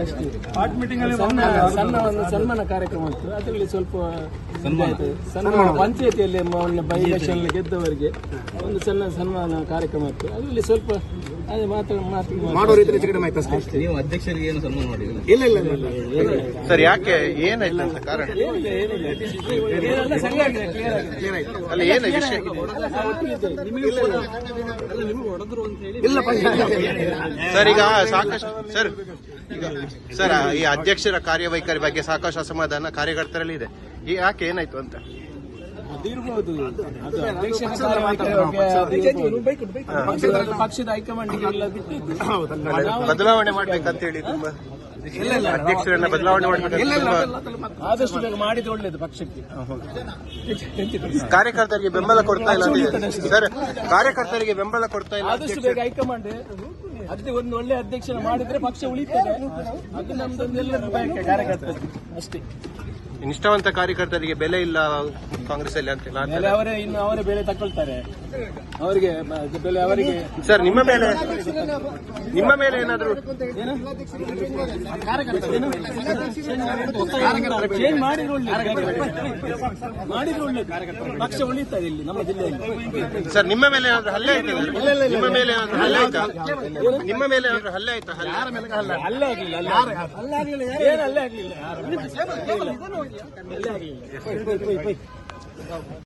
ಅಷ್ಟೇ. ಸಣ್ಣ ಒಂದು ಸನ್ಮಾನ ಕಾರ್ಯಕ್ರಮ ಇತ್ತು, ಅದರಲ್ಲಿ ಸ್ವಲ್ಪ ಸನ್ಮಾನ ಪಂಚಾಯತಿಯಲ್ಲಿ ಮೊನ್ನೆ ಬೈ ಎಲೆಕ್ಷನ್ ಗೆದ್ದವರಿಗೆ ಒಂದು ಸಣ್ಣ ಸನ್ಮಾನ ಕಾರ್ಯಕ್ರಮ ಇತ್ತು, ಅದರಲ್ಲಿ ಸ್ವಲ್ಪ ಅದೇ ಮಾಡೋ ರೀತಿಯಲ್ಲಿ ಹೆಚ್ಚು ಕಡಿಮೆ ಆಯ್ತು ಅಷ್ಟೇ. ನೀವು ಅಧ್ಯಕ್ಷರಿಗೆ ಏನು ಸನ್ಮಾನ ಮಾಡಿಲ್ಲ? ಇಲ್ಲ ಇಲ್ಲ ಇಲ್ಲ ಸರ್, ಯಾಕೆ ಏನಾಯ್ತು ಅಂತ ಕಾರಣ? ಅಲ್ಲ, ಏನು ವಿಷಯ? ಸರ್, ಈಗ ಸಾಕಷ್ಟು ಸರ್ ಈ ಅಧ್ಯಕ್ಷರ ಕಾರ್ಯವೈಖರಿ ಬಗ್ಗೆ ಸಾಕಷ್ಟು ಅಸಮಾಧಾನ ಕಾರ್ಯಕರ್ತರಲ್ಲಿ ಇದೆ. ಯಾಕೆ ಏನಾಯ್ತು ಅಂತ? ಪಕ್ಷದ ಹೈಕಮಾಂಡ್ ಬದಲಾವಣೆ ಮಾಡ್ಬೇಕಂತ ಹೇಳಿ ತುಂಬಾ ಅಧ್ಯಕ್ಷರನ್ನ ಬದಲಾವಣೆ ಆದಷ್ಟು ಬೇಗ ಮಾಡಿದ್ರೆ ಒಳ್ಳೇದು ಪಕ್ಷಕ್ಕೆ. ಕಾರ್ಯಕರ್ತರಿಗೆ ಬೆಂಬಲ ಕೊಡ್ತಾ ಇಲ್ಲ ಸರ್, ಕಾರ್ಯಕರ್ತರಿಗೆ ಬೆಂಬಲ ಕೊಡ್ತಾ ಇಲ್ಲ. ಆದಷ್ಟು ಬೇಗ ಹೈಕಮಾಂಡ್ ಒಂದು ಒಳ್ಳೆ ಅಧ್ಯಕ್ಷನ ಮಾಡಿದ್ರೆ ಪಕ್ಷ ಉಳಿತದೆ, ಅದು ನಮ್ದೊಂದೆಲ್ಲರೂ ಬಯಕೆ ಕಾರ್ಯಕರ್ತರಿಗೆ ಅಷ್ಟೇ. ನಿಷ್ಠಾವಂತ ಕಾರ್ಯಕರ್ತರಿಗೆ ಬೆಲೆ ಇಲ್ಲ ಕಾಂಗ್ರೆಸ್ ಅಲ್ಲಿ ಅಂತ ಅವರೇ ಇನ್ನು ಅವರೇ ಬೆಲೆ ತಗೊಳ್ತಾರೆ, ಅವರಿಗೆ ಬೆಲೆ ಅವರಿಗೆ. ಸರ್, ನಿಮ್ಮ ಮೇಲೆ ಏನಾದ್ರು ಚೇಂಜ್ ಮಾಡಿದ್ರೆ ಒಳ್ಳೆ ಪಕ್ಷ ಉಳಿತದೆ ಇಲ್ಲಿ ನಮ್ಮ ಜಿಲ್ಲೆಯಲ್ಲಿ. ಸರ್, ನಿಮ್ಮ ಮೇಲೆ ಏನಾದ್ರು ಹಲ್ಲೆ ಆಯ್ತಾ? ನಿಮ್ಮ ಮೇಲೆ ಏನಾದ್ರು ಹಲ್ಲೆ ಆಯ್ತಾ? ನಿಮ್ಮ ಮೇಲೆ ಏನಾದ್ರು ಹಲ್ಲೆ ಆಯ್ತಾ? ಹಲ್ಲೆ ಆಗ್ಲಿಲ್ಲ, ಏನು ಹಲ್ಲೆ ಆಗ್ಲಿಲ್ಲ.